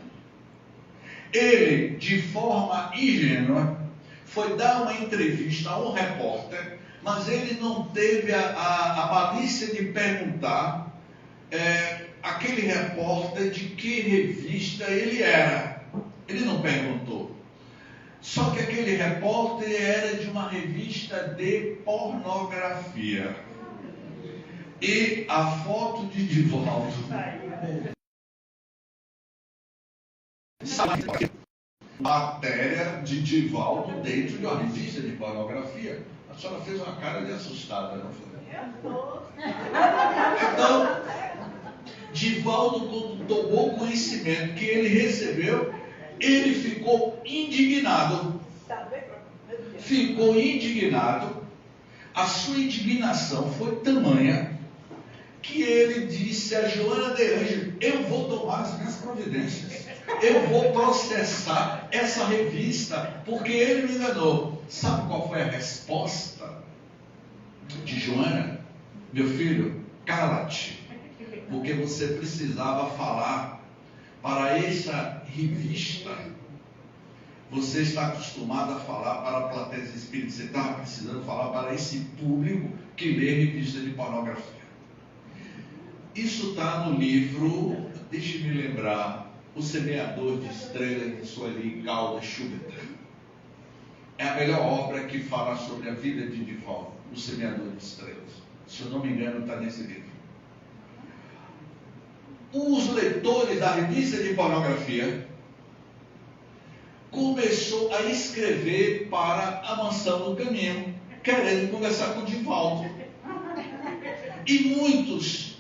Speaker 1: ele, de forma ingênua, foi dar uma entrevista a um repórter, mas ele não teve a malícia de perguntar aquele repórter de que revista ele era. Ele não perguntou. Só que aquele repórter era de uma revista de pornografia. E a foto de Divaldo, matéria de Divaldo dentro de uma revista de pornografia. A senhora fez uma cara de assustada, não foi? Então, Divaldo, quando tomou conhecimento que ele recebeu, ele ficou indignado. Ficou indignado. A sua indignação foi tamanha que ele disse a Joana de Ângelo: eu vou tomar as minhas providências. Eu vou processar essa revista, porque ele me enganou. Sabe qual foi a resposta de Joana? Meu filho, cala-te, porque você precisava falar para essa revista. Você está acostumado a falar para a plateia espírita, você estava precisando falar para esse público que lê revista de pornografia. Isso está no livro, deixe-me lembrar, O Semeador de Estrelas, de Sueli Caldas Schubert. É a melhor obra que fala sobre a vida de Divaldo, O Semeador de Estrelas. Se eu não me engano, está nesse livro. Os leitores da revista de pornografia começou a escrever para a Mansão do Caminho, querendo conversar com o Divaldo. E muitos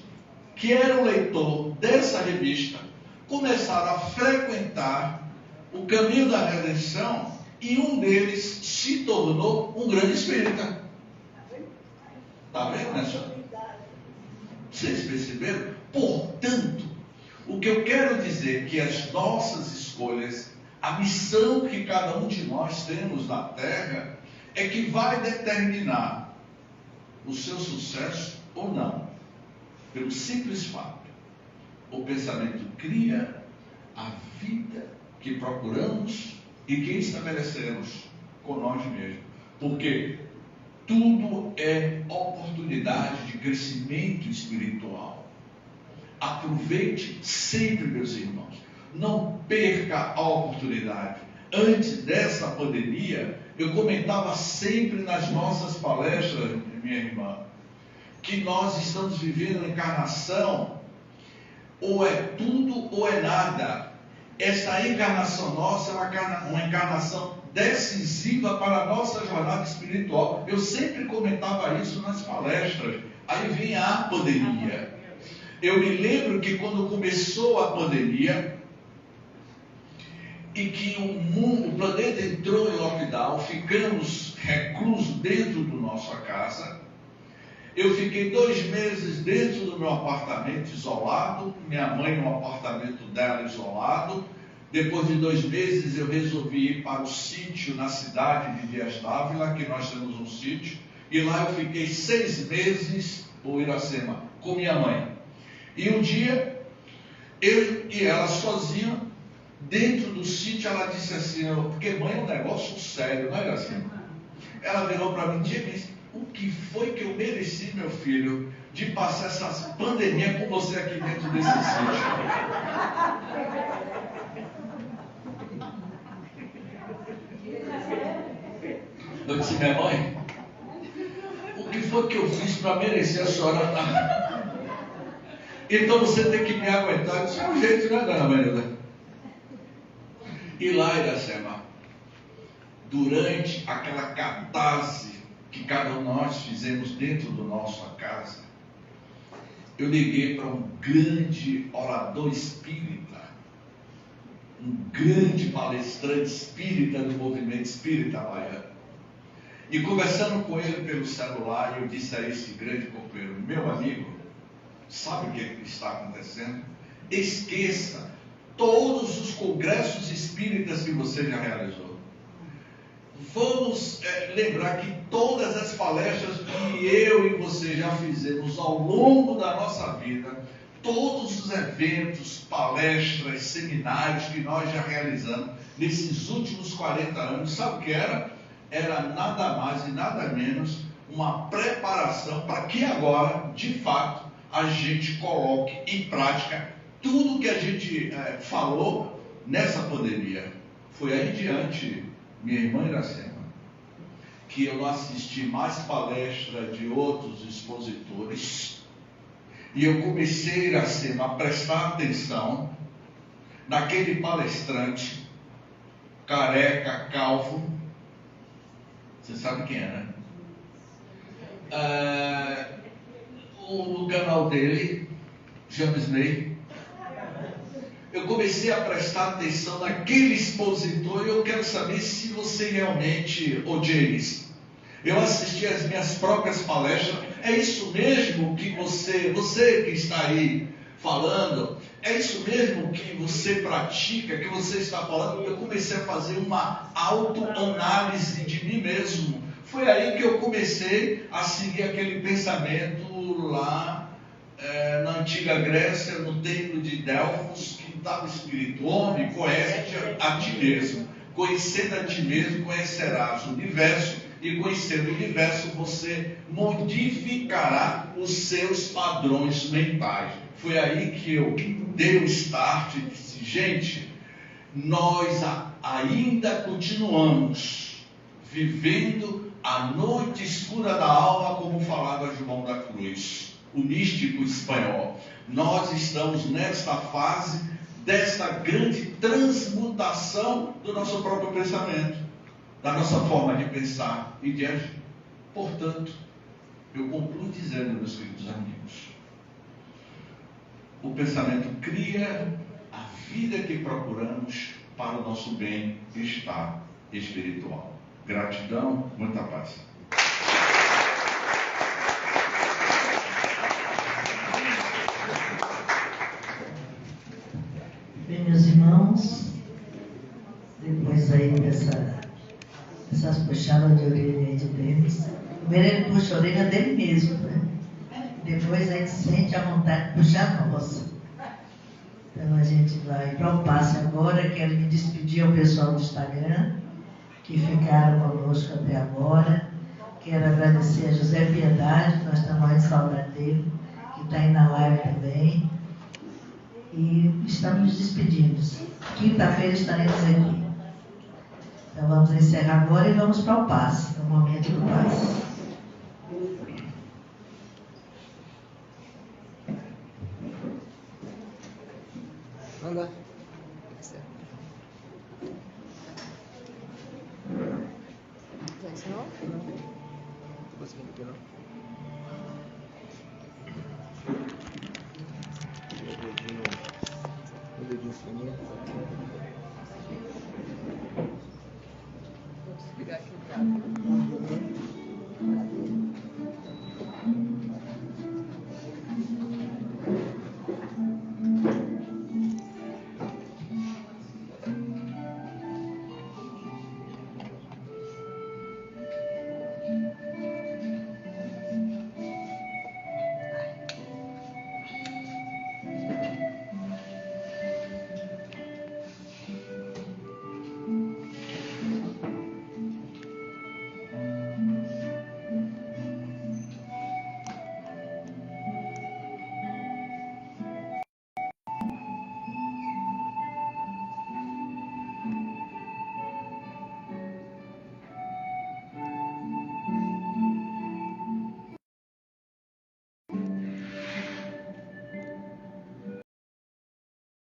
Speaker 1: que eram leitor dessa revista começaram a frequentar o Caminho da Redenção, e um deles se tornou um grande espírita. Está vendo, né, senhora? Vocês perceberam? Portanto, o que eu quero dizer é que as nossas escolhas, a missão que cada um de nós temos na Terra, é que vai determinar o seu sucesso ou não. Pelo simples fato, o pensamento cria a vida que procuramos e que estabelecemos com nós mesmos. Porque tudo é oportunidade de crescimento espiritual. Aproveite sempre, meus irmãos. Não perca a oportunidade. Antes dessa pandemia, eu comentava sempre nas nossas palestras, minha irmã, que nós estamos vivendo uma encarnação, ou é tudo ou é nada. Esta encarnação nossa é uma encarnação decisiva para a nossa jornada espiritual. Eu sempre comentava isso nas palestras. Aí vem a pandemia. Eu me lembro que quando começou a pandemia, e que o planeta entrou em lockdown, ficamos reclusos dentro da nossa casa, Eu fiquei 2 meses dentro do meu apartamento isolado, minha mãe no apartamento dela isolado. Depois de 2 meses eu resolvi ir para o sítio na cidade de Dias d'Ávila, que nós temos um sítio, e lá eu fiquei 6 meses, por Iracema, com minha mãe. E um dia, eu e ela sozinha, dentro do sítio, ela disse assim, porque mãe é um negócio sério, não é assim? Ela virou para mim e disse, o que foi que eu mereci, meu filho, de passar essa pandemia com você aqui dentro desse sítio? Eu disse, minha mãe, o que foi que eu fiz para merecer a senhora estar? Então você tem que me aguentar. Eu disse, é um jeito, né, dona Marilda? E lá, Iracema, durante aquela catarse que cada um de nós fizemos dentro da nossa casa, eu liguei para um grande orador espírita, um grande palestrante espírita do movimento espírita baiano. E conversando com ele pelo celular, eu disse a esse grande companheiro, meu amigo, sabe o que está acontecendo? Esqueça todos os congressos espíritas que você já realizou. Vamos lembrar que todas as palestras que eu e você já fizemos ao longo da nossa vida, todos os eventos, palestras, seminários que nós já realizamos nesses últimos 40 anos, sabe o que era? Era nada mais e nada menos uma preparação para que agora, de fato, a gente coloque em prática tudo que a gente falou nessa pandemia. Foi aí diante, minha irmã Iracema, que eu não assisti mais palestra de outros expositores, e eu comecei, Iracema, a prestar atenção naquele palestrante, careca, calvo. Você sabe quem é, né? O canal dele, James May. Eu comecei a prestar atenção naquele expositor e eu quero saber se você realmente odeia isso. Eu assisti às minhas próprias palestras. É isso mesmo que você que está aí falando, é isso mesmo que você pratica, que você está falando? Eu comecei a fazer uma autoanálise de mim mesmo. Foi aí que eu comecei a seguir aquele pensamento lá na antiga Grécia, no templo de Delfos, que estava escrito, homem, conhece a ti mesmo. Conhecendo a ti mesmo, conhecerás o universo, e conhecendo o universo, você modificará os seus padrões mentais. Foi aí que eu dei o start e disse, gente, nós ainda continuamos vivendo a noite escura da alma, como falava João da Cruz, o místico espanhol. Nós estamos nesta fase desta grande transmutação do nosso próprio pensamento, da nossa forma de pensar e de agir. Portanto, eu concluo dizendo, meus queridos amigos, o pensamento cria a vida que procuramos para o nosso bem-estar espiritual. Gratidão, muita paz.
Speaker 2: Bem, meus irmãos, depois aí dessas puxadas de orelha aí de Denis, primeiro ele puxa a orelha dele mesmo, né? Depois a gente sente a vontade de puxar a nossa. Então a gente vai para o passe agora. Quero me despedir ao pessoal do Instagram, que ficaram conosco até agora. Quero agradecer a José Piedade, que nós estamos morrendo de saudade dele, que está aí na live também. E estamos nos despedindo. Quinta-feira estaremos aqui. Então vamos encerrar agora e vamos para o passe, no momento do passe.
Speaker 3: Vamos lá. Vai ser não? Não. Tô conseguindo aqui não. O dedinho fininho. Vou desligar aqui o cabo.